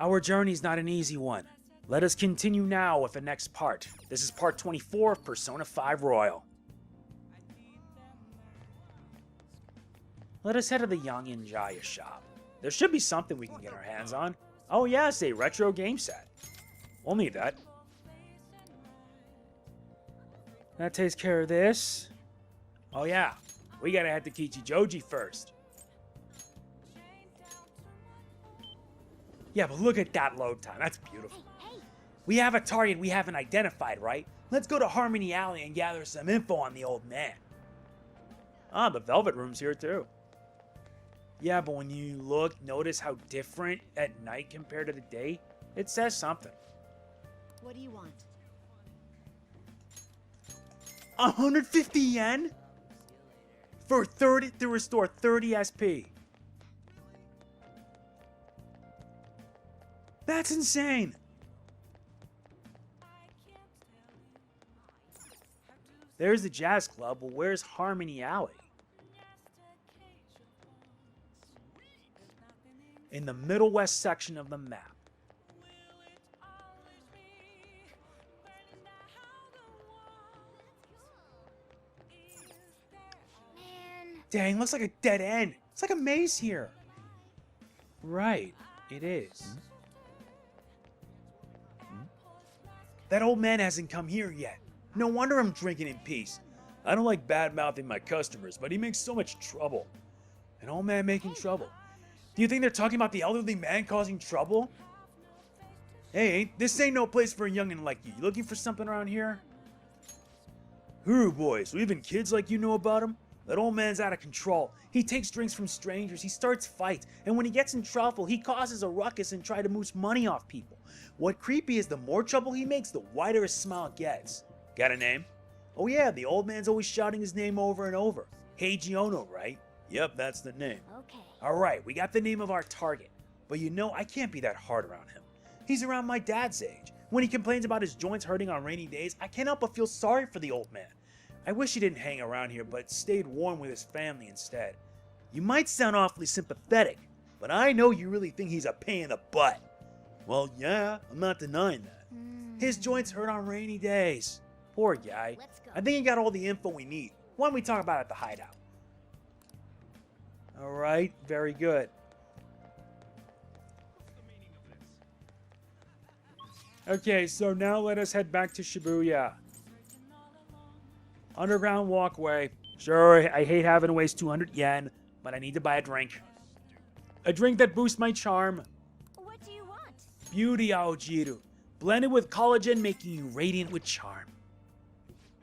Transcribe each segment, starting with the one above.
Our journey's not an easy one. Let us continue now with the next part. This is part 24 of Persona 5 Royal. Let us head to the MegamanNG shop. There should be something we can get our hands on. Oh yes, a retro game set. We'll need that. That takes care of this. Oh yeah, we gotta head to Kichijoji first. Yeah, but look at that load time. That's beautiful. We have a target we haven't identified, right? Let's go to Harmony Alley and gather some info on the old man. Ah, the Velvet Room's here too. Yeah, but when you look, notice how different at night compared to the day? It says something. What do you want? 150 yen? For 30 to restore 30 SP. That's insane. There's the jazz club, but where's Harmony Alley? In the middle west section of the map. Man. Dang, looks like a dead end. It's like a maze here. Right, it is. That old man hasn't come here yet. No wonder I'm drinking in peace. I don't like bad-mouthing my customers, but he makes so much trouble. An old man making trouble. Do you think they're talking about the elderly man causing trouble? Hey, this ain't no place for a youngin' like you. You looking for something around here? Huru boys, even kids like you know about him? That old man's out of control. He takes drinks from strangers, he starts fights, and when he gets in trouble, he causes a ruckus and tries to moose money off people. What creepy is the more trouble he makes, the wider his smile gets. Got a name? Oh yeah, the old man's always shouting his name over and over. Heiji Ono, right? Yep, that's the name. Okay. Alright, we got the name of our target. But you know, I can't be that hard around him. He's around my dad's age. When he complains about his joints hurting on rainy days, I can't help but feel sorry for the old man. I wish he didn't hang around here, but stayed warm with his family instead. You might sound awfully sympathetic, but I know you really think he's a pain in the butt. Well, yeah, I'm not denying that. His joints hurt on rainy days. Poor guy. Let's go. I think he got all the info we need. Why don't we talk about it at the hideout? Alright, very good. Okay, so now let us head back to Shibuya. Underground walkway. Sure, I hate having to waste 200 yen, but I need to buy a drink. A drink that boosts my charm. What do you want? Beauty Aojiru. Blended with collagen, making you radiant with charm.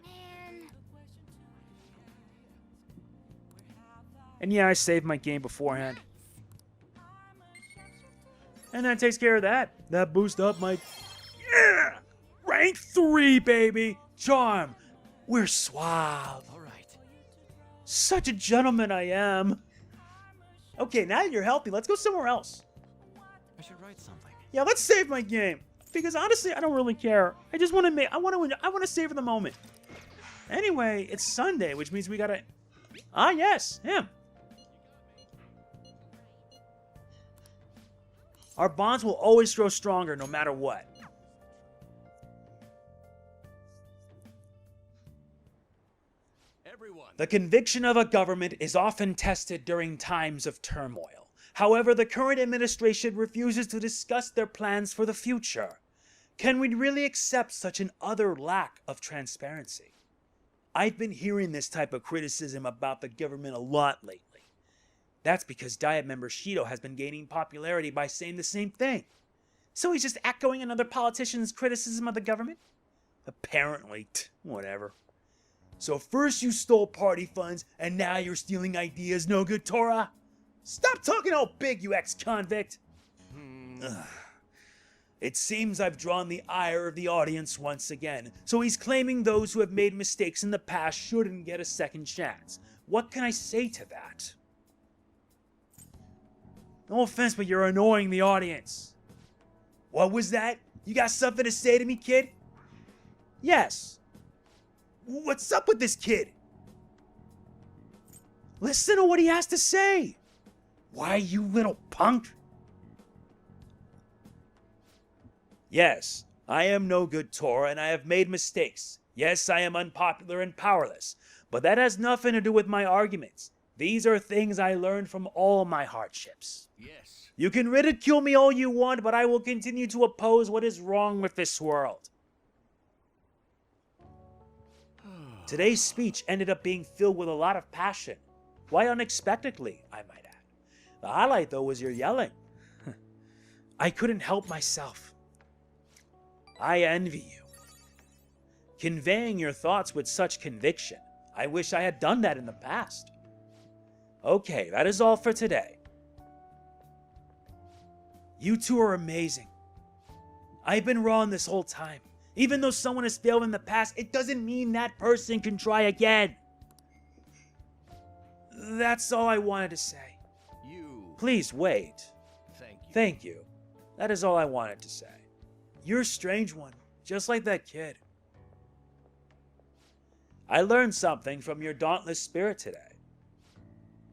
Man. And yeah, I saved my game beforehand. And that takes care of that. That boosts up my... Yeah! Rank 3, baby! Charm! We're suave. Alright. Such a gentleman I am. Okay, now that you're healthy, let's go somewhere else. I should write something. Yeah, let's save my game. Because honestly, I don't really care. I just want to make... I want to savor the moment. Anyway, it's Sunday, which means we gotta... Ah, yes, him. Our bonds will always grow stronger no matter what. Everyone. The conviction of a government is often tested during times of turmoil. However, the current administration refuses to discuss their plans for the future. Can we really accept such an utter lack of transparency? I've been hearing this type of criticism about the government a lot lately. That's because Diet member Shido has been gaining popularity by saying the same thing. So he's just echoing another politician's criticism of the government? Apparently, whatever. So first you stole party funds, and now you're stealing ideas, no good Torah? Stop talking all big, you ex-convict! Ugh. It seems I've drawn the ire of the audience once again, so he's claiming those who have made mistakes in the past shouldn't get a second chance. What can I say to that? No offense, but you're annoying the audience. What was that? You got something to say to me, kid? Yes. What's up with this kid? Listen to what he has to say. Why, you little punk? Yes, I am no good Tora, and I have made mistakes. Yes, I am unpopular and powerless, but that has nothing to do with my arguments. These are things I learned from all my hardships. Yes. You can ridicule me all you want, but I will continue to oppose what is wrong with this world. Today's speech ended up being filled with a lot of passion. Why unexpectedly, I might add. The highlight, though, was your yelling. I couldn't help myself. I envy you. Conveying your thoughts with such conviction. I wish I had done that in the past. Okay, that is all for today. You two are amazing. I've been wrong this whole time. Even though someone has failed in the past, it doesn't mean that person can try again. That's all I wanted to say. Please wait. Thank you. Thank you. That is all I wanted to say. You're a strange one, just like that kid. I learned something from your dauntless spirit today.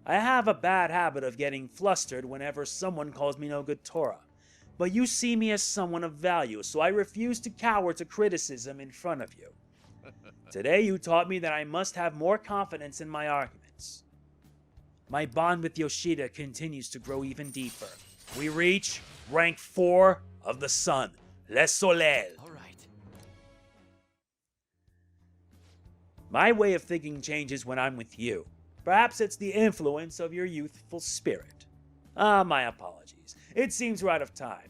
I have a bad habit of getting flustered whenever someone calls me no good Tora, but you see me as someone of value, so I refuse to cower to criticism in front of you. Today you taught me that I must have more confidence in my arguments. My bond with Yoshida continues to grow even deeper. We reach rank 4 of the sun, Le Soleil. All right. My way of thinking changes when I'm with you. Perhaps it's the influence of your youthful spirit. My apologies. It seems we're out of time.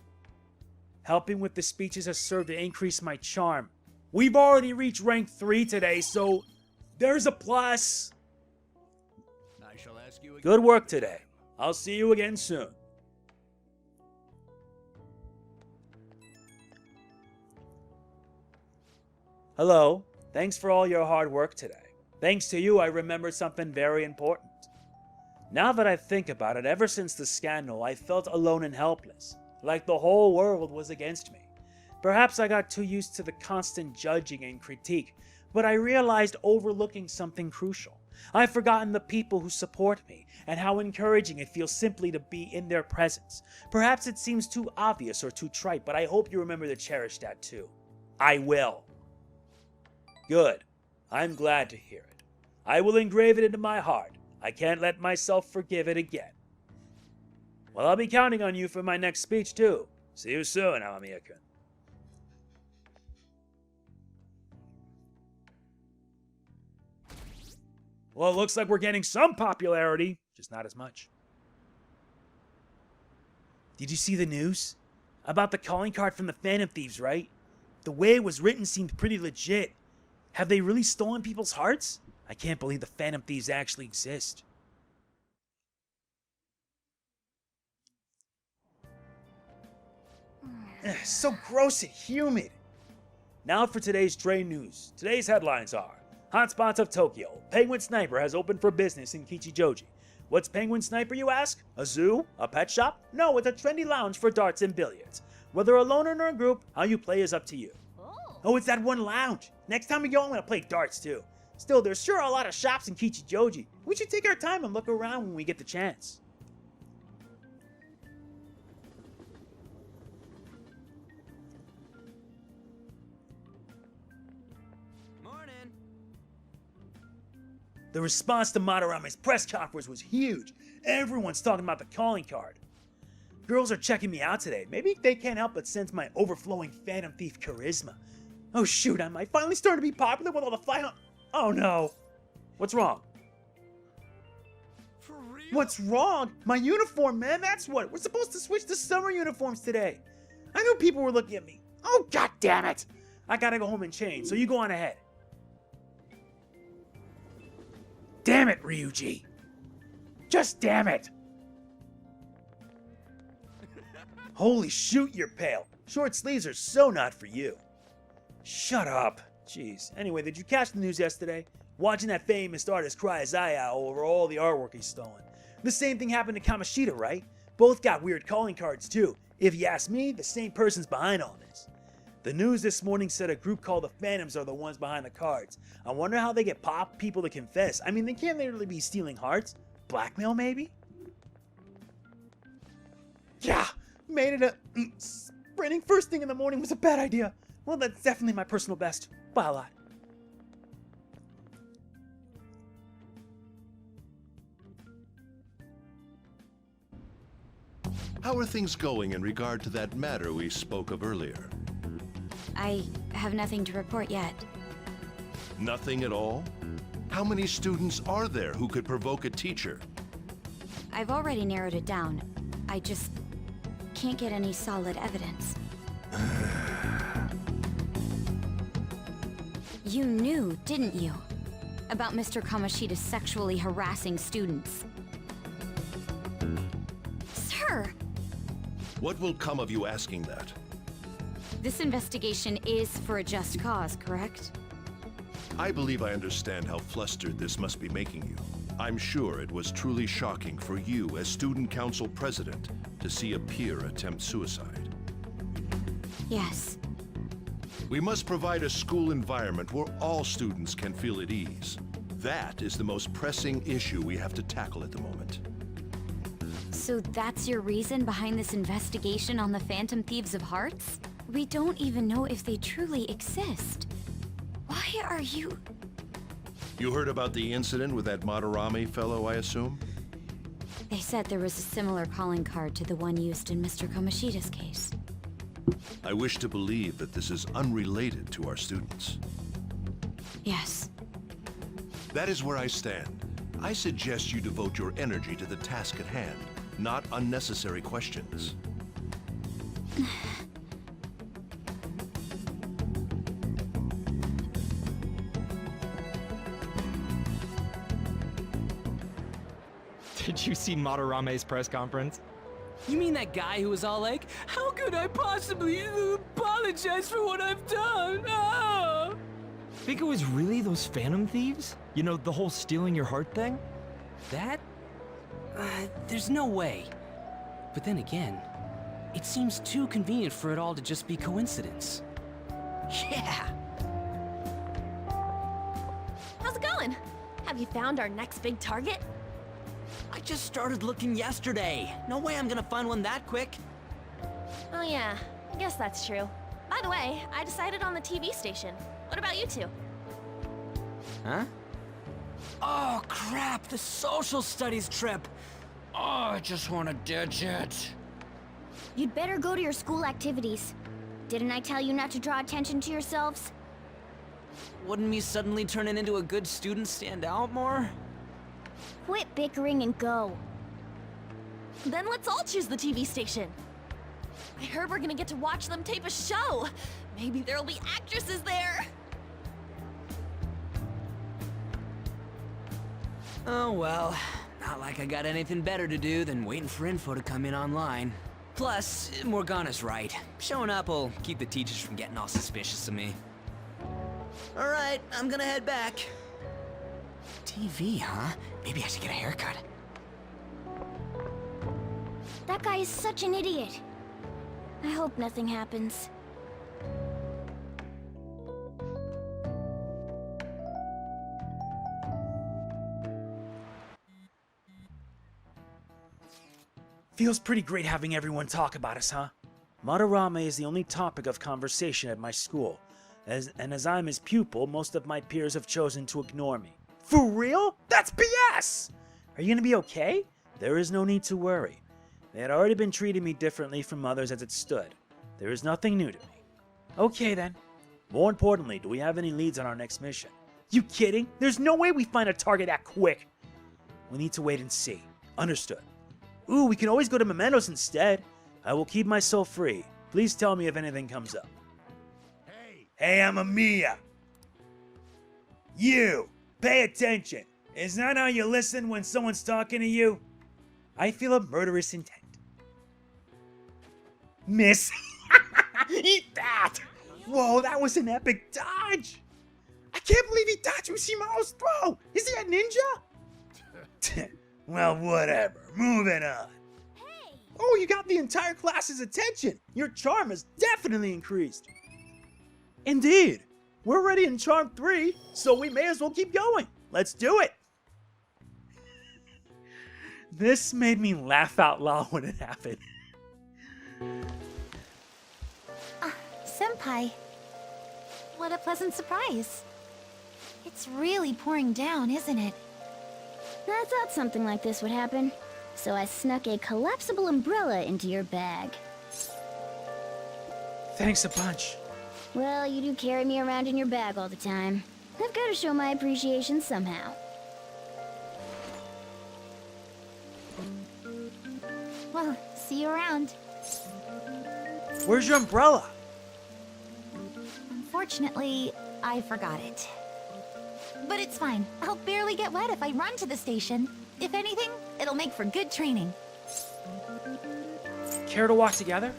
Helping with the speeches has served to increase my charm. We've already reached rank 3 today, so there's a plus. I shall ask you again. Good work today. I'll see you again soon. Hello. Thanks for all your hard work today. Thanks to you, I remembered something very important. Now that I think about it, ever since the scandal, I felt alone and helpless, like the whole world was against me. Perhaps I got too used to the constant judging and critique, but I realized overlooking something crucial. I've forgotten the people who support me, and how encouraging it feels simply to be in their presence. Perhaps it seems too obvious or too trite, but I hope you remember to cherish that too. I will. Good. I'm glad to hear it. I will engrave it into my heart. I can't let myself forgive it again. Well, I'll be counting on you for my next speech, too. See you soon, Amamiya-kun. Well, it looks like we're getting some popularity, just not as much. Did you see the news? About the calling card from the Phantom Thieves, right? The way it was written seemed pretty legit. Have they really stolen people's hearts? I can't believe the Phantom Thieves actually exist. So gross and humid. Now for today's train news. Today's headlines are: Hotspots of Tokyo. Penguin Sniper has opened for business in Kichijoji. What's Penguin Sniper, you ask? A zoo? A pet shop? No, it's a trendy lounge for darts and billiards. Whether alone or in a group, how you play is up to you. Oh, it's that one lounge. Next time we go, I'm gonna play darts too. Still, there's sure a lot of shops in Kichijoji. We should take our time and look around when we get the chance. Morning. The response to Madarame's press conference was huge. Everyone's talking about the calling card. Girls are checking me out today. Maybe they can't help but sense my overflowing Phantom Thief charisma. Oh shoot, am I finally starting to be popular with all the fly? Oh no. What's wrong? For real? What's wrong? My uniform, man, that's what. We're supposed to switch to summer uniforms today. I knew people were looking at me. Oh, god damn it. I gotta go home and change, so you go on ahead. Damn it, Ryuji. Just damn it. Holy shoot, you're pale. Short sleeves are so not for you. Shut up. Jeez. Anyway, did you catch the news yesterday? Watching that famous artist cry his eye out over all the artwork he's stolen. The same thing happened to Kaneshiro, right? Both got weird calling cards too. If you ask me, the same person's behind all this. The news this morning said a group called the Phantoms are the ones behind the cards. I wonder how they get people to confess. I mean, they can't literally be stealing hearts. Blackmail, maybe? Yeah, made it a sprinting first thing in the morning was a bad idea. Well, that's definitely my personal best. By a lot. How are things going in regard to that matter we spoke of earlier? I have nothing to report yet. Nothing at all? How many students are there who could provoke a teacher? I've already narrowed it down. I just can't get any solid evidence. You knew, didn't you? About Mr. Kamashita sexually harassing students. Sir! What will come of you asking that? This investigation is for a just cause, correct? I believe I understand how flustered this must be making you. I'm sure it was truly shocking for you as student council president to see a peer attempt suicide. Yes. We must provide a school environment where all students can feel at ease. That is the most pressing issue we have to tackle at the moment. So that's your reason behind this investigation on the Phantom Thieves of Hearts? We don't even know if they truly exist. Why are you... You heard about the incident with that Madarame fellow, I assume? They said there was a similar calling card to the one used in Mr. Kamashita's case. I wish to believe that this is unrelated to our students. Yes. That is where I stand. I suggest you devote your energy to the task at hand, not unnecessary questions. Did you see Madarame's press conference? You mean that guy who was all like, "How could I possibly apologize for what I've done?" Ah! Think it was really those Phantom Thieves? You know, the whole stealing your heart thing? That? There's no way. But then again, it seems too convenient for it all to just be coincidence. Yeah! How's it going? Have you found our next big target? I just started looking yesterday. No way I'm gonna find one that quick. Oh yeah, I guess that's true. By the way, I decided on the TV station. What about you two? Huh? Oh crap, the social studies trip. Oh, I just wanna ditch it. You'd better go to your school activities. Didn't I tell you not to draw attention to yourselves? Wouldn't me suddenly turning into a good student stand out more? Quit bickering and go. Then let's all choose the TV station. I heard we're gonna get to watch them tape a show. Maybe there'll be actresses there. Oh well, not like I got anything better to do than waiting for info to come in online. Plus, Morgana's right. Showing up will keep the teachers from getting all suspicious of me. Alright, I'm gonna head back. TV, huh? Maybe I should get a haircut. That guy is such an idiot. I hope nothing happens. Feels pretty great having everyone talk about us, huh? Madarame is the only topic of conversation at my school, and as I'm his pupil, most of my peers have chosen to ignore me. For real? That's BS! Are you gonna be okay? There is no need to worry. They had already been treating me differently from others as it stood. There is nothing new to me. Okay then. More importantly, do we have any leads on our next mission? You kidding? There's no way we find a target that quick. We need to wait and see. Understood. Ooh, we can always go to Mementos instead. I will keep myself free. Please tell me if anything comes up. Hey, I'm Amiya. You, pay attention. Is that how you listen when someone's talking to you? I feel a murderous intent. Miss. Eat that! Whoa, that was an epic dodge! I can't believe he dodged Ushimaro's throw! Is he a ninja? Well, whatever. Moving on. Hey! Oh, you got the entire class's attention! Your charm has definitely increased. Indeed. We're already in Charm 3, so we may as well keep going. Let's do it! This made me laugh out loud when it happened. Senpai. What a pleasant surprise. It's really pouring down, isn't it? I thought something like this would happen, so I snuck a collapsible umbrella into your bag. Thanks a bunch. Well, you do carry me around in your bag all the time. I've got to show my appreciation somehow. Well, see you around. Where's your umbrella? Unfortunately, I forgot it. But it's fine. I'll barely get wet if I run to the station. If anything, it'll make for good training. Care to walk together?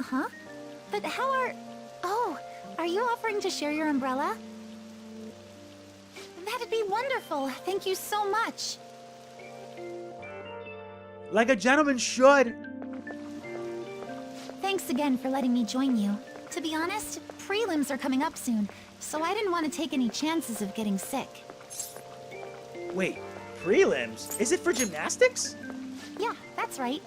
Huh? But how are... Oh, are you offering to share your umbrella? That'd be wonderful. Thank you so much. Like a gentleman should. Thanks again for letting me join you. To be honest, prelims are coming up soon, so I didn't want to take any chances of getting sick. Wait, prelims? Is it for gymnastics? Yeah, that's right.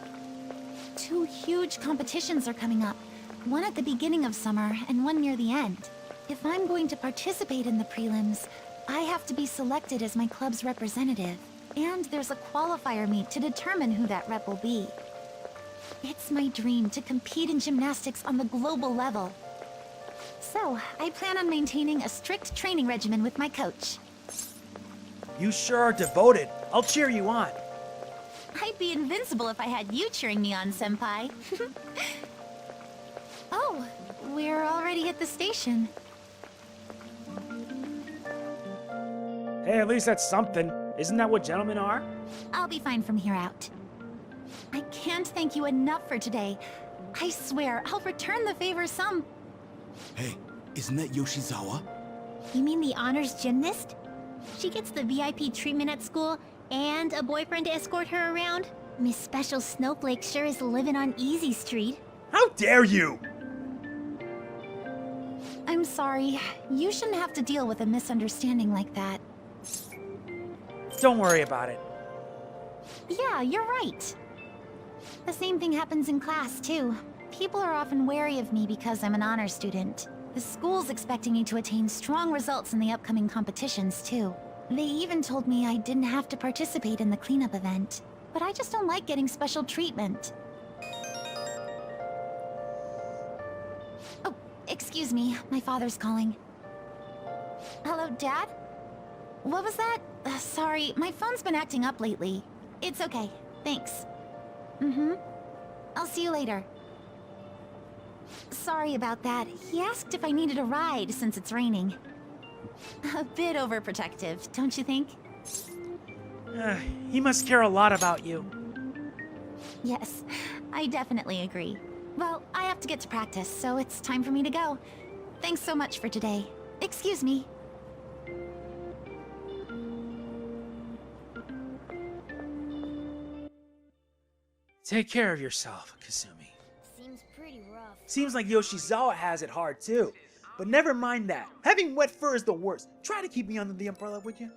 2 huge competitions are coming up. One at the beginning of summer and one near the end. If I'm going to participate in the prelims, I have to be selected as my club's representative. And there's a qualifier meet to determine who that rep will be. It's my dream to compete in gymnastics on the global level. So, I plan on maintaining a strict training regimen with my coach. You sure are devoted. I'll cheer you on. I'd be invincible if I had you cheering me on, Senpai. Oh, we're already at the station. Hey, at least that's something. Isn't that what gentlemen are? I'll be fine from here out. I can't thank you enough for today. I swear, I'll return the favor some... Hey, isn't that Yoshizawa? You mean the honors gymnast? She gets the VIP treatment at school and a boyfriend to escort her around? Miss Special Snowflake sure is living on Easy Street. How dare you! I'm sorry. You shouldn't have to deal with a misunderstanding like that. Don't worry about it. Yeah, you're right. The same thing happens in class, too. People are often wary of me because I'm an honor student. The school's expecting me to attain strong results in the upcoming competitions, too. They even told me I didn't have to participate in the cleanup event. But I just don't like getting special treatment. Oh, excuse me. My father's calling. Hello, Dad? What was that? Sorry, my phone's been acting up lately. It's okay. Thanks. I'll see you later. Sorry about that. He asked if I needed a ride since it's raining. A bit overprotective, don't you think? He must care a lot about you. Yes, I definitely agree. Well, I have to get to practice, so it's time for me to go. Thanks so much for today. Excuse me. Take care of yourself, Kasumi. Seems pretty rough. Seems like Yoshizawa has it hard too. But never mind that. Having wet fur is the worst. Try to keep me under the umbrella, would you?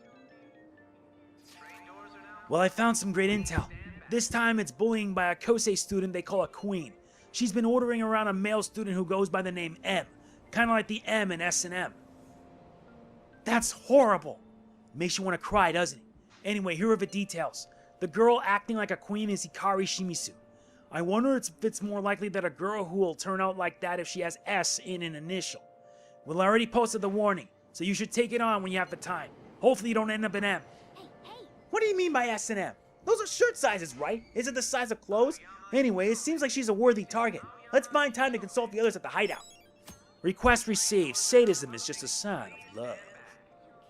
Well, I found some great intel. This time it's bullying by a Kosei student they call a queen. She's been ordering around a male student who goes by the name M. Kinda like the M in S&M. That's horrible. Makes you want to cry, doesn't it? Anyway, here are the details. The girl acting like a queen is Hikari Shimizu. I wonder if it's more likely that a girl who will turn out like that if she has S in an initial. Well, I already posted the warning, so you should take it on when you have the time. Hopefully you don't end up in M. What do you mean by S and M? Those are shirt sizes, right? Is it the size of clothes? Anyway, it seems like she's a worthy target. Let's find time to consult the others at the hideout. Request received. Sadism is just a sign of love.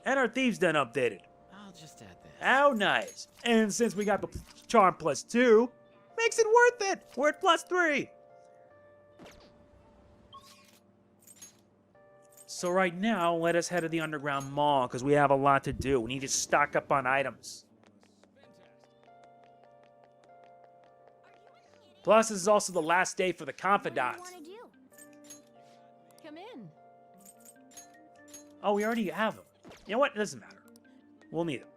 And our thieves done updated. I'll just add this. How nice. And since we got the charm +2, makes it worth it. We're at +3. So right now, let us head to the underground mall, because we have a lot to do. We need to stock up on items. Plus, this is also the last day for the confidants. Come in. Oh, we already have them. You know what? It doesn't matter. We'll need them.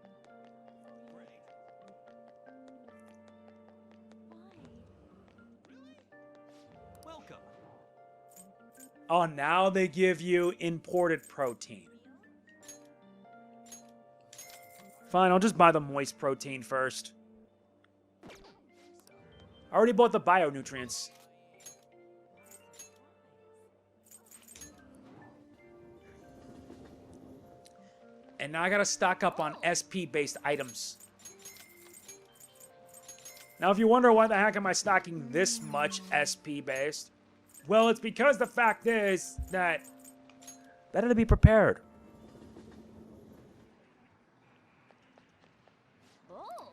Welcome. Oh, now they give you imported protein. Fine, I'll just buy the moist protein first. I already bought the bionutrients. And now I gotta stock up on SP-based items. Now, if you wonder why the heck am I stocking this much SP-based, well, it's because the fact is that better to be prepared. Oh.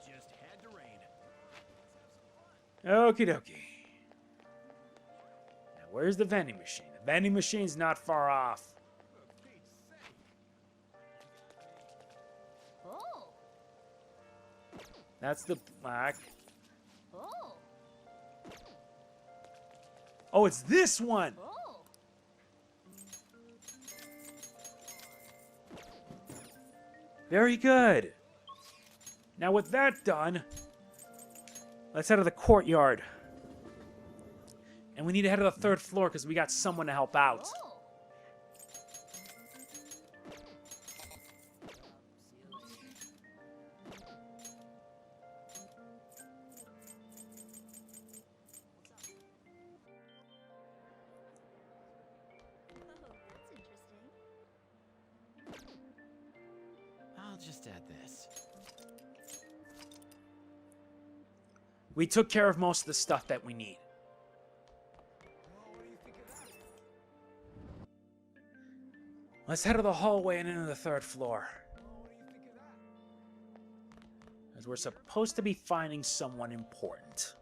Just had to rain. Okie dokie. Now, where's the vending machine? The vending machine's not far off. Oh. That's the black. Oh. Oh, it's this one! Oh. Very good. Now, with that done, let's head to the courtyard. And we need to head to the 3rd floor because we got someone to help out. Oh. I'll just add this. We took care of most of the stuff that we need. Let's head to the hallway and into the 3rd floor. As we're supposed to be finding someone important.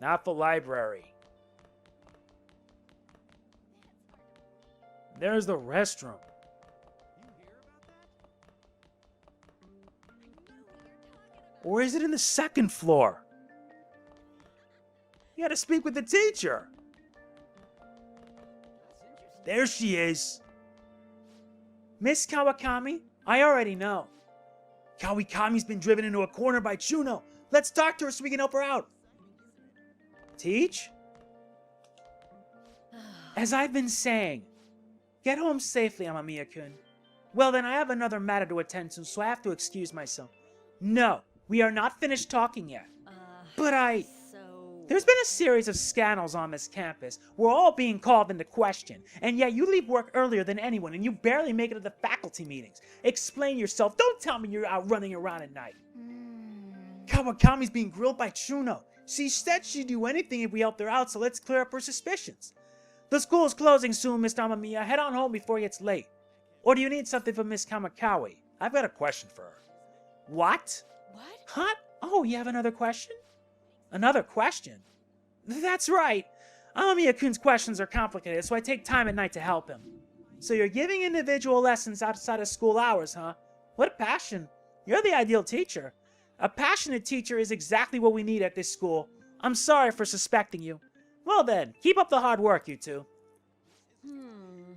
Not the library. There's the restroom. Or is it in the 2nd floor? You gotta speak with the teacher. There she is. Miss Kawakami, I already know. Kawakami's been driven into a corner by Chuno. Let's talk to her so we can help her out. Teach? As I've been saying, get home safely, Amamiya-kun. Well, then I have another matter to attend to, so I have to excuse myself. No, we are not finished talking yet. But There's been a series of scandals on this campus. We're all being called into question. And yet you leave work earlier than anyone, and you barely make it to the faculty meetings. Explain yourself. Don't tell me you're out running around at night. Kawakami's being grilled by Chuno. She said she'd do anything if we helped her out, so let's clear up her suspicions. The school's closing soon, Mr. Amamiya. Head on home before it gets late. Or do you need something from Miss Kamikawi? I've got a question for her. What? What? Huh? Oh, you have another question? Another question? That's right. Amamiya-kun's questions are complicated, so I take time at night to help him. So you're giving individual lessons outside of school hours, huh? What a passion. You're the ideal teacher. A passionate teacher is exactly what we need at this school. I'm sorry for suspecting you. Well then, keep up the hard work, you two.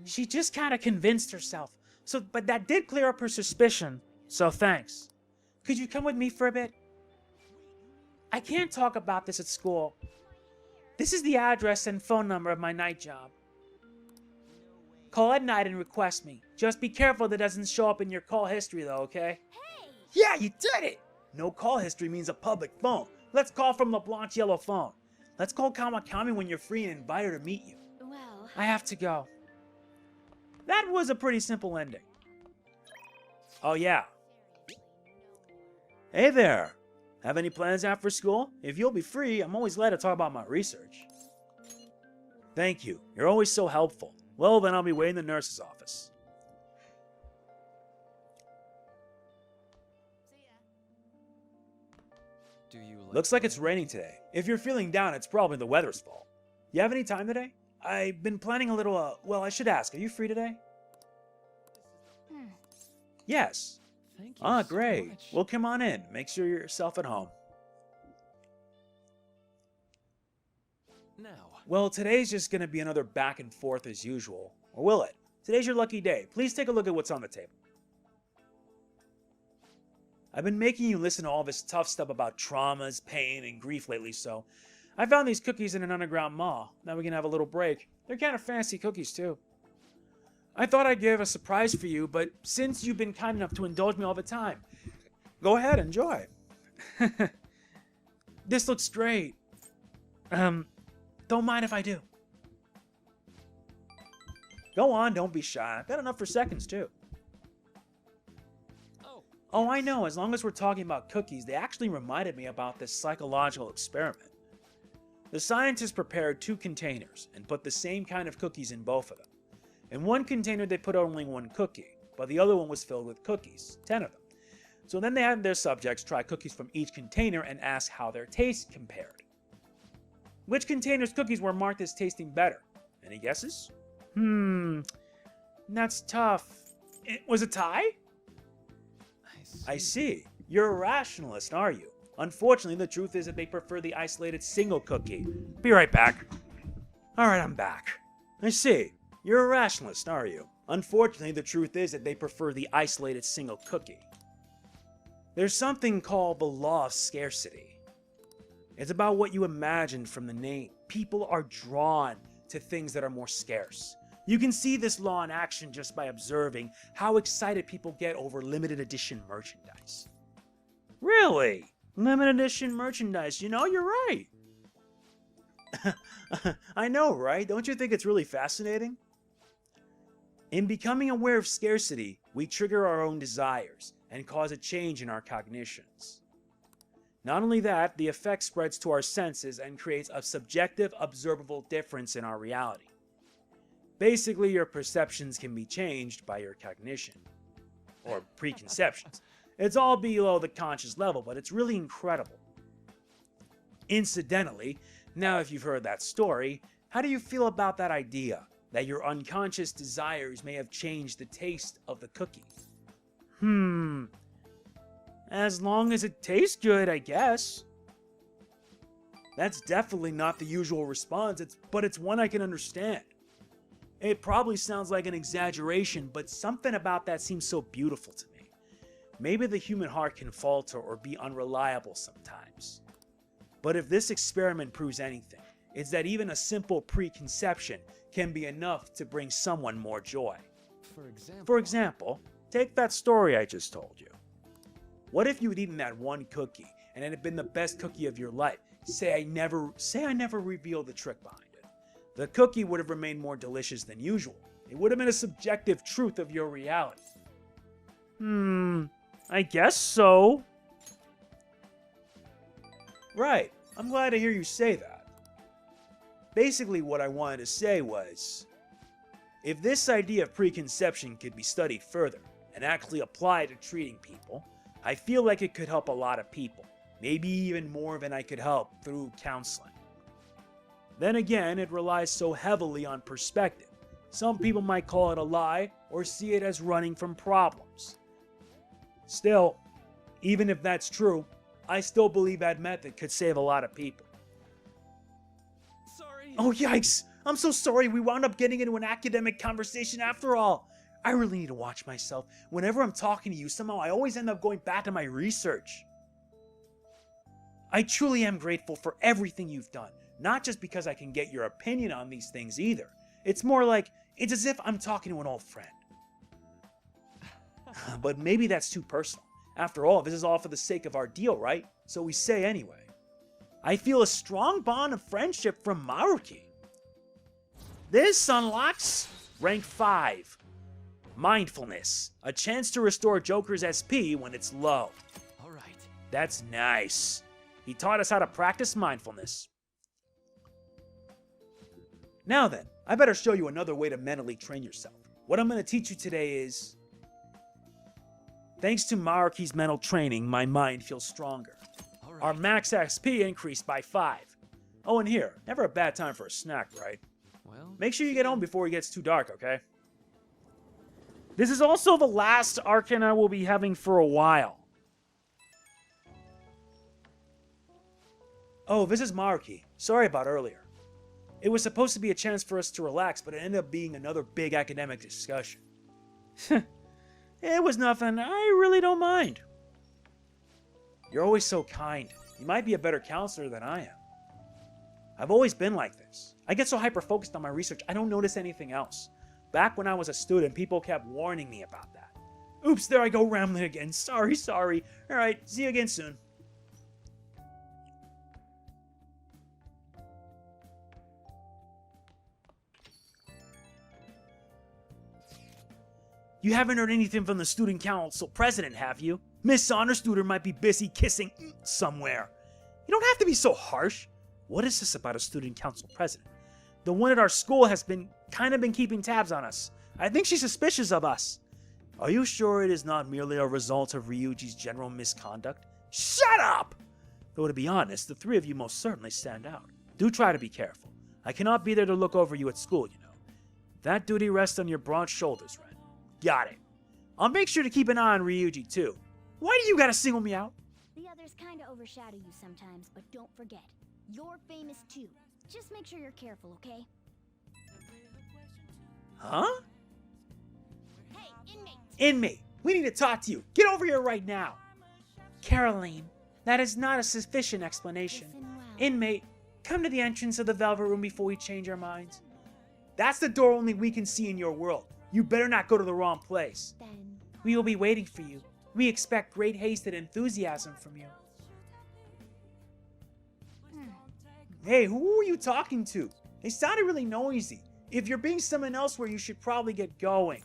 She just kind of convinced herself. But that did clear up her suspicion, so thanks. Could you come with me for a bit? I can't talk about this at school. This is the address and phone number of my night job. Call at night and request me. Just be careful that doesn't show up in your call history though, okay? Hey! Yeah, you did it! No call history means a public phone. Let's call from LeBlanc's yellow phone. Let's call Kawakami when you're free and invite her to meet you. Well... I have to go. That was a pretty simple ending. Oh yeah. Hey there. Have any plans after school? If you'll be free, I'm always glad to talk about my research. Thank you. You're always so helpful. Well, then I'll be waiting in the nurse's office. Do you Looks like it's raining today. If you're feeling down, it's probably the weather's fault. You have any time today? I've been planning a little, well, I should ask, are you free today? Yes. Thank you Ah, so great. much. Well, come on in. Make sure you're yourself at home. Now, Well, today's just going to be another back and forth as usual. Or will it? Today's your lucky day. Please take a look at what's on the table. I've been making you listen to all this tough stuff about traumas, pain, and grief lately, so I found these cookies in an underground mall. Now we can have a little break. They're kind of fancy cookies, too. I thought I'd give a surprise for you, but since you've been kind enough to indulge me all the time, go ahead, enjoy. This looks great. Don't mind if I do. Go on, don't be shy. I've got enough for seconds, too. Oh, I know. As long as we're talking about cookies, they actually reminded me about this psychological experiment. The scientists prepared 2 containers and put the same kind of cookies in both of them. In one container, they put only 1 cookie, but the other one was filled with cookies, 10 of them. So then they had their subjects try cookies from each container and ask how their taste compared. Which container's cookies were marked as tasting better? Any guesses? That's tough. Was it tie? I see. You're a rationalist, are you? Unfortunately, the truth is that they prefer the isolated single cookie. Be right back. Alright, I'm back. I see. You're a rationalist, are you? Unfortunately, the truth is that they prefer the isolated single cookie. There's something called the law of scarcity. It's about what you imagine from the name. People are drawn to things that are more scarce. You can see this law in action just by observing how excited people get over limited edition merchandise. Really? Limited edition merchandise, you know, you're right. I know, right? Don't you think it's really fascinating? In becoming aware of scarcity, we trigger our own desires and cause a change in our cognitions. Not only that, the effect spreads to our senses and creates a subjective, observable difference in our reality. Basically, your perceptions can be changed by your cognition. Or preconceptions. It's all below the conscious level, but it's really incredible. Incidentally, now if you've heard that story, how do you feel about that idea? That your unconscious desires may have changed the taste of the cookie? As long as it tastes good, I guess. That's definitely not the usual response, but it's one I can understand. It probably sounds like an exaggeration, but something about that seems so beautiful to me. Maybe the human heart can falter or be unreliable sometimes. But if this experiment proves anything, it's that even a simple preconception can be enough to bring someone more joy. For example, take that story I just told you. What if you had eaten that one cookie and it had been the best cookie of your life? Say I never revealed the trick behind it. The cookie would have remained more delicious than usual. It would have been a subjective truth of your reality. I guess so. Right, I'm glad to hear you say that. Basically, what I wanted to say was, if this idea of preconception could be studied further and actually applied to treating people, I feel like it could help a lot of people, maybe even more than I could help through counseling. Then again, it relies so heavily on perspective. Some people might call it a lie or see it as running from problems. Still, even if that's true, I still believe that method could save a lot of people. sorry. Oh, yikes! I'm so sorry we wound up getting into an academic conversation after all. I really need to watch myself. Whenever I'm talking to you, somehow I always end up going back to my research. I truly am grateful for everything you've done. Not just because I can get your opinion on these things either. It's more like, it's as if I'm talking to an old friend. But maybe that's too personal. After all, this is all for the sake of our deal, right? So we say anyway. I feel a strong bond of friendship from Maruki. This unlocks rank 5. Mindfulness. A chance to restore Joker's SP when it's low. Alright. That's nice. He taught us how to practice mindfulness. Now then, I better show you another way to mentally train yourself. What I'm going to teach you today is... Thanks to Maruki's mental training, my mind feels stronger. Alright. Our max XP increased by 5. Oh, and here, never a bad time for a snack, right? Well, Make sure you get home before it gets too dark, okay? This is also the last Arcana we'll be having for a while. Oh, this is Maruki. Sorry about earlier. It was supposed to be a chance for us to relax, but it ended up being another big academic discussion. It was nothing. I really don't mind. You're always so kind. You might be a better counselor than I am. I've always been like this. I get so hyper-focused on my research, I don't notice anything else. Back when I was a student, people kept warning me about that. Oops, there I go rambling again. Sorry. Alright, see you again soon. You haven't heard anything from the student council president, have you? Miss Honor Student might be busy kissing somewhere. You don't have to be so harsh. What is this about a student council president? The one at our school has been keeping tabs on us. I think she's suspicious of us. Are you sure it is not merely a result of Ryuji's general misconduct? Shut up! Though to be honest, the three of you most certainly stand out. Do try to be careful. I cannot be there to look over you at school, you know. That duty rests on your broad shoulders, Ren. Got it. I'll make sure to keep an eye on Ryuji, too. Why do you gotta single me out? The others kinda overshadow you sometimes, but don't forget, you're famous too. Just make sure you're careful, okay? Huh? Hey, inmate! Inmate, we need to talk to you. Get over here right now. Caroline, that is not a sufficient explanation. Listen well. Inmate, come to the entrance of the Velvet Room before we change our minds. That's the door only we can see in your world. You better not go to the wrong place. Then We will be waiting for you. We expect great haste and enthusiasm from you. Hey, who are you talking to? They sounded really noisy. If you're being someone elsewhere, you should probably get going.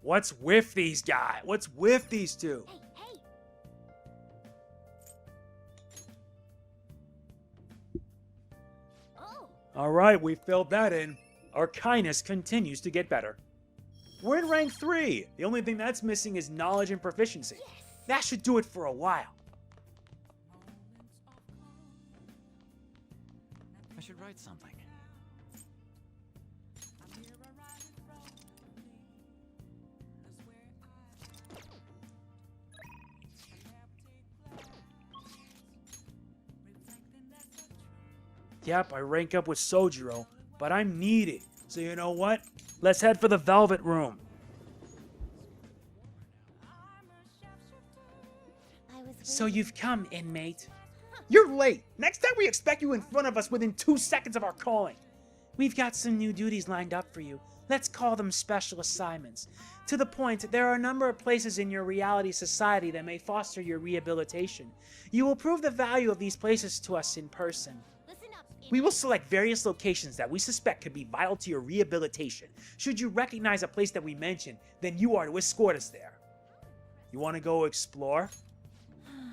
What's with these guys? What's with these two? Hey, hey! Oh! Alright, we filled that in. Our kindness continues to get better. We're in rank 3. The only thing that's missing is knowledge and proficiency. Yes! That should do it for a while. I should write something. Yep, I rank up with Sojiro, but I'm needed. So you know what? Let's head for the Velvet Room. So you've come, inmate. You're late. Next time we expect you in front of us within 2 seconds of our calling. We've got some new duties lined up for you. Let's call them special assignments. To the point, there are a number of places in your reality society that may foster your rehabilitation. You will prove the value of these places to us in person. Listen up, We will select various locations that we suspect could be vital to your rehabilitation. Should you recognize a place that we mention, then you are to escort us there. You want to go explore?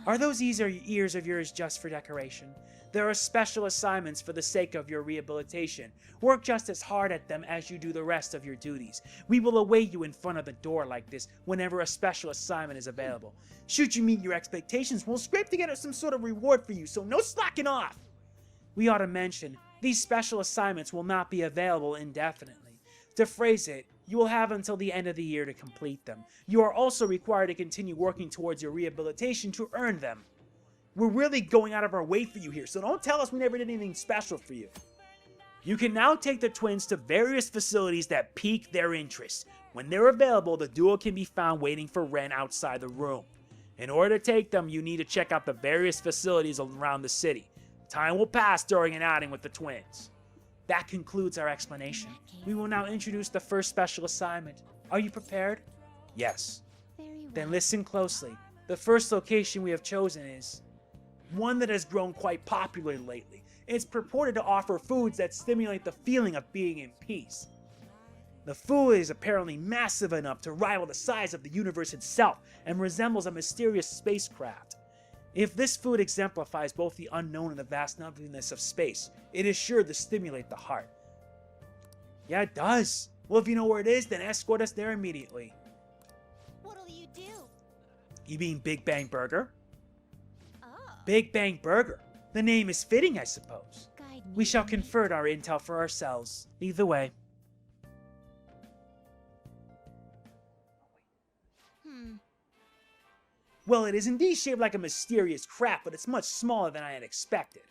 Are those ears of yours just for decoration? There are special assignments for the sake of your rehabilitation. Work just as hard at them as you do the rest of your duties. We will await you in front of the door like this whenever a special assignment is available. Should you meet your expectations, we'll scrape together some sort of reward for you, so no slacking off! We ought to mention, these special assignments will not be available indefinitely. To phrase it, you will have until the end of the year to complete them. You are also required to continue working towards your rehabilitation to earn them. We're really going out of our way for you here, so don't tell us we never did anything special for you. You can now take the twins to various facilities that pique their interest. When they're available, the duo can be found waiting for Ren outside the room. In order to take them, you need to check out the various facilities around the city. Time will pass during an outing with the twins. That concludes our explanation. We will now introduce the first special assignment. Are you prepared? Yes. Very well. Then listen closely. The first location we have chosen is one that has grown quite popular lately. It's purported to offer foods that stimulate the feeling of being in peace. The food is apparently massive enough to rival the size of the universe itself and resembles a mysterious spacecraft. If this food exemplifies both the unknown and the vast nothingness of space, it is sure to stimulate the heart. Yeah, it does. Well, if you know where it is, then escort us there immediately. What'll you do? You mean Big Bang Burger? Oh. Big Bang Burger. The name is fitting, I suppose. Guide We shall convert our intel for ourselves. Either way. Well, it is indeed shaped like a mysterious crap, but it's much smaller than I had expected.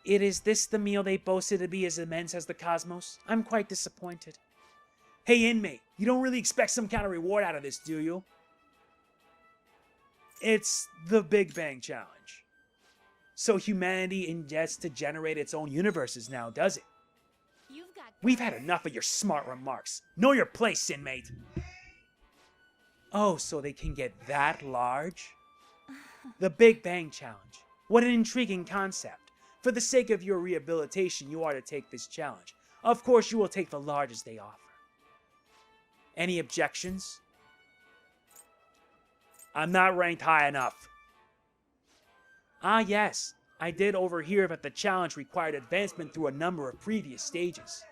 Is this the meal they boasted to be as immense as the cosmos? I'm quite disappointed. Hey, inmate, you don't really expect some kind of reward out of this, do you? It's the Big Bang Challenge. So humanity ingests to generate its own universes now, does it? We've had enough of your smart remarks. Know your place, inmate. Oh, so they can get that large? The Big Bang Challenge. What an intriguing concept. For the sake of your rehabilitation, you are to take this challenge. Of course, you will take the largest they offer. Any objections? I'm not ranked high enough. Ah, yes. I did overhear that the challenge required advancement through a number of previous stages.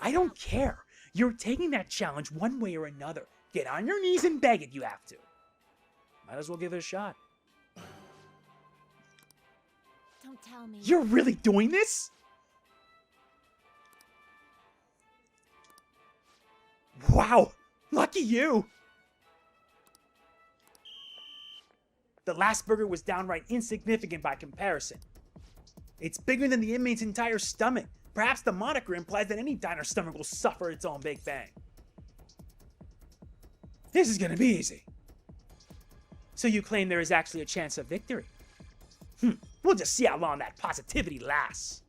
I don't care. You're taking that challenge one way or another. Get on your knees and beg it, you have to. Might as well give it a shot. Don't tell me. You're really doing this? Wow! Lucky you! The last burger was downright insignificant by comparison. It's bigger than the inmate's entire stomach. Perhaps the moniker implies that any diner stomach will suffer its own Big Bang. This is gonna be easy. So you claim there is actually a chance of victory? We'll just see how long that positivity lasts.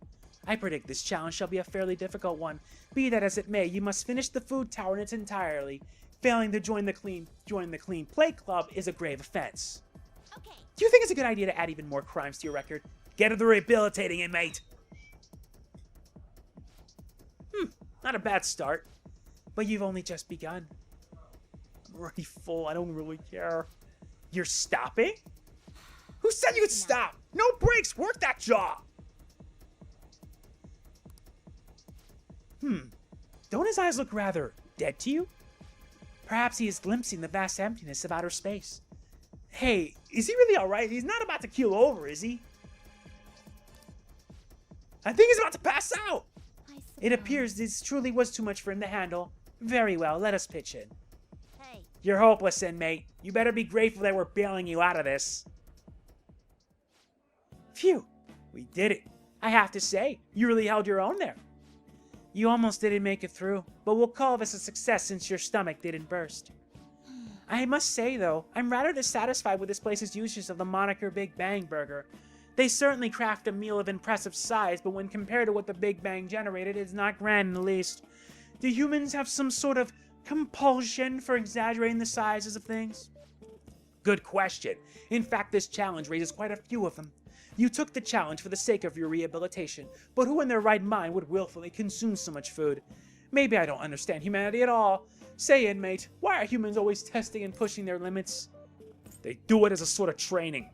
I predict this challenge shall be a fairly difficult one. Be that as it may, you must finish the food tower in its entirety. Failing to join the clean plate club is a grave offense. Okay. Do you think it's a good idea to add even more crimes to your record? Get to the rehabilitating, inmate. Not a bad start. But you've only just begun. I'm already full. I don't really care. You're stopping? Who said you could stop? No breaks. Work that jaw. Don't his eyes look rather dead to you? Perhaps he is glimpsing the vast emptiness of outer space. Hey, is he really alright? He's not about to keel over, is he? I think he's about to pass out. It appears this truly was too much for him to handle. Very well, let us pitch in. Hey. You're hopeless, inmate. You better be grateful that we're bailing you out of this. Phew, we did it. I have to say, you really held your own there. You almost didn't make it through, but we'll call this a success since your stomach didn't burst. I must say, though, I'm rather dissatisfied with this place's usage of the moniker Big Bang Burger. They certainly craft a meal of impressive size, but when compared to what the Big Bang generated, it's not grand in the least. Do humans have some sort of compulsion for exaggerating the sizes of things? Good question. In fact, this challenge raises quite a few of them. You took the challenge for the sake of your rehabilitation, but who in their right mind would willfully consume so much food? Maybe I don't understand humanity at all. Say, inmate, why are humans always testing and pushing their limits? They do it as a sort of training.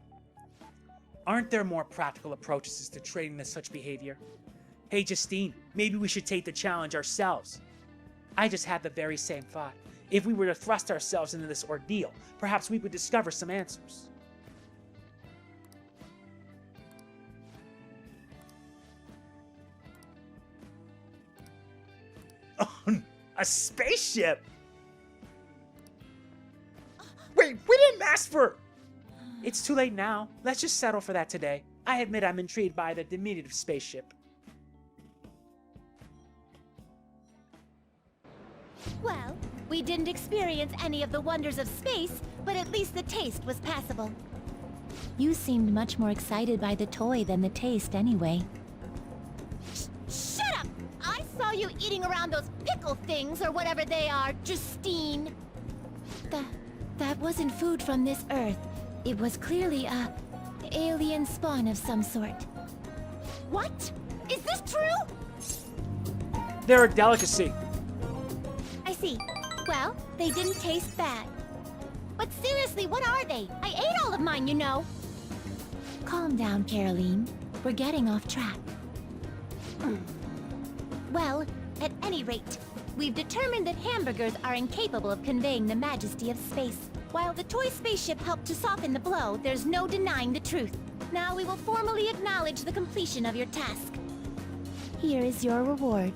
Aren't there more practical approaches to training than such behavior? Hey, Justine, maybe we should take the challenge ourselves. I just had the very same thought. If we were to thrust ourselves into this ordeal, perhaps we would discover some answers. A spaceship? Wait, we didn't ask for... It's too late now. Let's just settle for that today. I admit I'm intrigued by the diminutive spaceship. Well, we didn't experience any of the wonders of space, but at least the taste was passable. You seemed much more excited by the toy than the taste anyway. Shut up! I saw you eating around those pickle things or whatever they are, Justine. That wasn't food from this Earth. It was clearly a alien spawn of some sort. What? Is this true? They're a delicacy. I see. Well, they didn't taste bad. But seriously, what are they? I ate all of mine, you know. Calm down, Caroline. We're getting off track. Well, at any rate, we've determined that hamburgers are incapable of conveying the majesty of space. While the toy spaceship helped to soften the blow, there's no denying the truth. Now we will formally acknowledge the completion of your task. Here is your reward.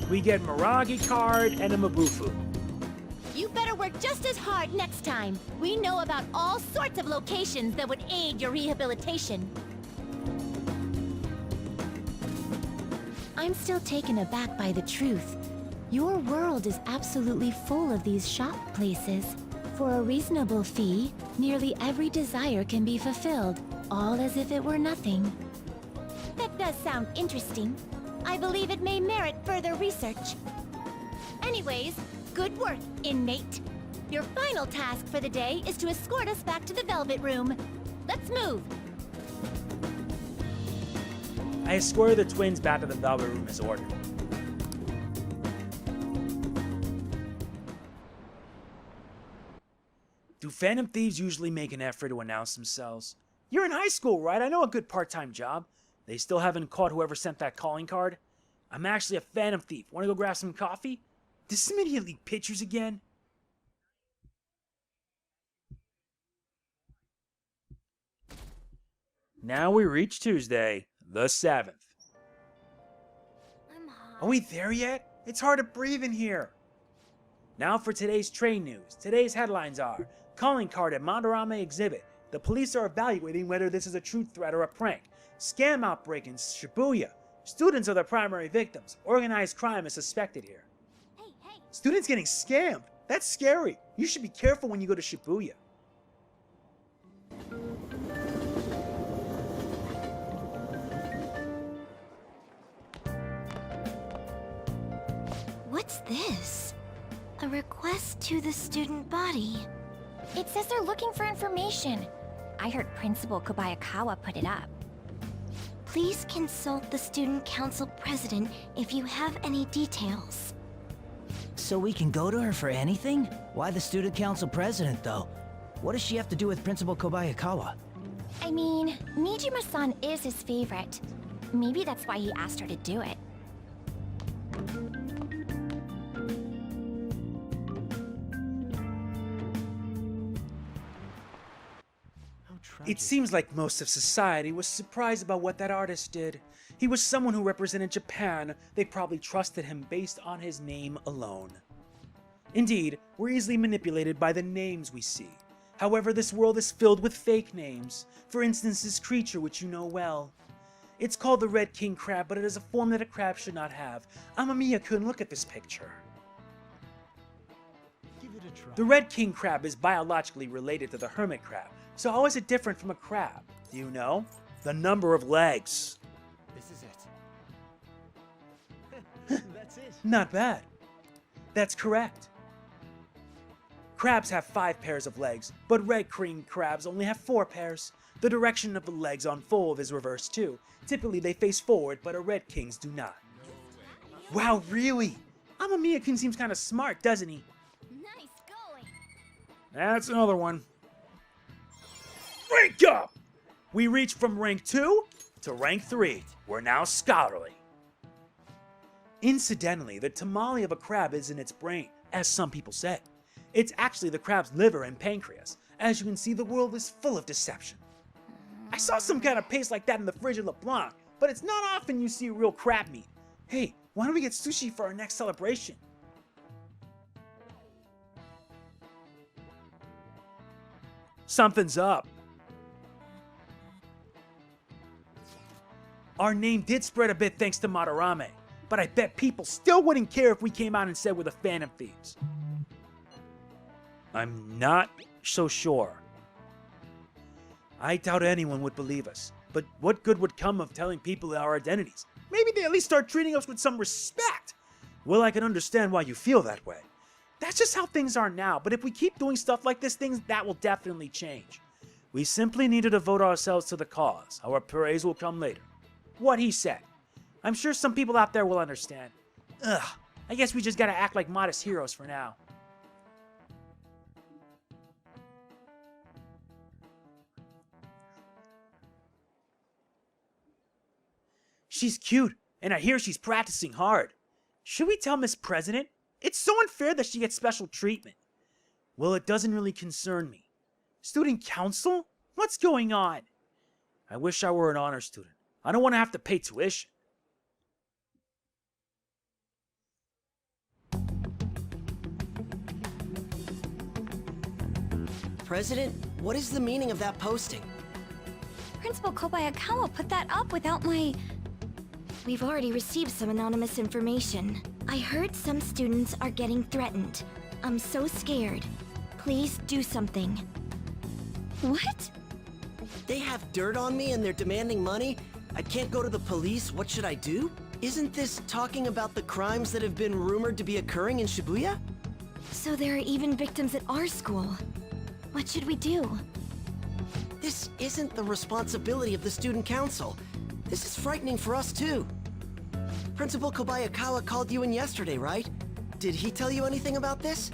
We get Miragi card and a Mabufu. You better work just as hard next time. We know about all sorts of locations that would aid your rehabilitation. I'm still taken aback by the truth. Your world is absolutely full of these shop places. For a reasonable fee, nearly every desire can be fulfilled, all as if it were nothing. That does sound interesting. I believe it may merit further research. Anyways, good work, inmate. Your final task for the day is to escort us back to the Velvet Room. Let's move. I escorted the twins back to the Velvet Room as ordered. Do Phantom Thieves usually make an effort to announce themselves? You're in high school, right? I know a good part-time job. They still haven't caught whoever sent that calling card. I'm actually a Phantom Thief. Want to go grab some coffee? Does some idiot leak pictures again? Now we reach Tuesday, the 7th. I'm hot. Are we there yet? It's hard to breathe in here. Now for today's train news. Today's headlines are: calling card at Madarame exhibit. The police are evaluating whether this is a true threat or a prank. Scam outbreak in Shibuya. Students are the primary victims. Organized crime is suspected here. Hey! Students getting scammed. That's scary. You should be careful when you go to Shibuya. What's this? A request to the student body. It says they're looking for information. I heard Principal Kobayakawa put it up. Please consult the student council president if you have any details. So we can go to her for anything? Why the student council president, though? What does she have to do with Principal Kobayakawa? I mean, Nijima-san is his favorite. Maybe that's why he asked her to do it. It seems like most of society was surprised about what that artist did. He was someone who represented Japan. They probably trusted him based on his name alone. Indeed, we're easily manipulated by the names we see. However, this world is filled with fake names. For instance, this creature which you know well. It's called the Red King Crab, but it is a form that a crab should not have. Amamiya-kun, look at this picture. Give it a try. The Red King Crab is biologically related to the hermit crab. So how is it different from a crab? Do you know? The number of legs. This is it. That's it. Not bad. That's correct. Crabs have 5 pairs of legs, but red king crabs only have 4 pairs. The direction of the legs on fold is reversed too. Typically they face forward, but a red kings do not. Wow, really? Amamiya-kun seems kind of smart, doesn't he? Nice going. That's another one. Rank up! We reach from rank 2 to rank 3. We're now scholarly. Incidentally, the tamale of a crab is in its brain, as some people say. It's actually the crab's liver and pancreas. As you can see, the world is full of deception. I saw some kind of paste like that in the fridge at LeBlanc, but it's not often you see real crab meat. Hey, why don't we get sushi for our next celebration? Something's up. Our name did spread a bit thanks to Madarame, but I bet people still wouldn't care if we came out and said we're the Phantom Thieves. I'm not so sure. I doubt anyone would believe us, but what good would come of telling people our identities? Maybe they at least start treating us with some respect. Well, I can understand why you feel that way. That's just how things are now, but if we keep doing stuff like this, that will definitely change. We simply need to devote ourselves to the cause. Our praise will come later. What he said. I'm sure some people out there will understand. Ugh, I guess we just gotta act like modest heroes for now. She's cute, and I hear she's practicing hard. Should we tell Miss President? It's so unfair that she gets special treatment. Well, it doesn't really concern me. Student council? What's going on? I wish I were an honor student. I don't want to have to pay tuition. President, what is the meaning of that posting? Principal Kobayakawa put that up without my... We've already received some anonymous information. I heard some students are getting threatened. I'm so scared. Please do something. What? They have dirt on me and they're demanding money? I can't go to the police, what should I do? Isn't this talking about the crimes that have been rumored to be occurring in Shibuya? So there are even victims at our school. What should we do? This isn't the responsibility of the student council. This is frightening for us too. Principal Kobayakawa called you in yesterday, right? Did he tell you anything about this?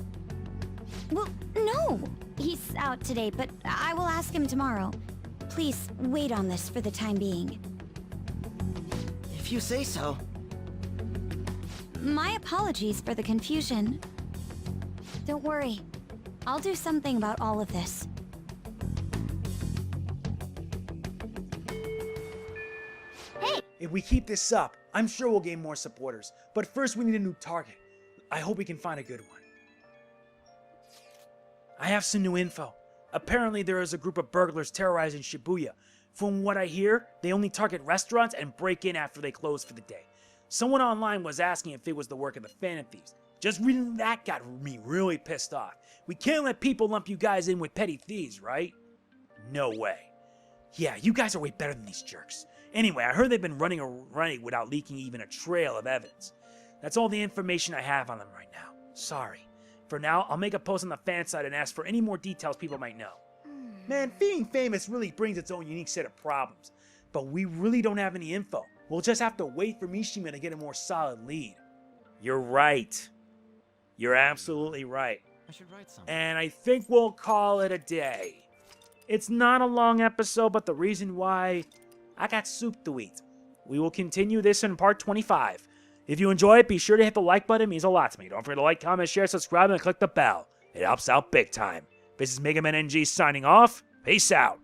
Well, no. He's out today, but I will ask him tomorrow. Please wait on this for the time being. If you say so. My apologies for the confusion. Don't worry. I'll do something about all of this. If we keep this up, I'm sure we'll gain more supporters. But first we need a new target. I hope we can find a good one. I have some new info. Apparently there is a group of burglars terrorizing Shibuya. From what I hear, they only target restaurants and break in after they close for the day. Someone online was asking if it was the work of the Phantom Thieves. Just reading that got me really pissed off. We can't let people lump you guys in with petty thieves, right? No way. Yeah, you guys are way better than these jerks. Anyway, I heard they've been running without leaking even a trail of evidence. That's all the information I have on them right now. Sorry. For now, I'll make a post on the fan site and ask for any more details people might know. Man, being famous really brings its own unique set of problems. But we really don't have any info. We'll just have to wait for Mishima to get a more solid lead. You're right. You're absolutely right. I should write something. And I think we'll call it a day. It's not a long episode, but the reason why... I got soup to eat. We will continue this in part 25. If you enjoy it, be sure to hit the like button. It means a lot to me. Don't forget to like, comment, share, subscribe, and click the bell. It helps out big time. This is MegamanNG signing off. Peace out.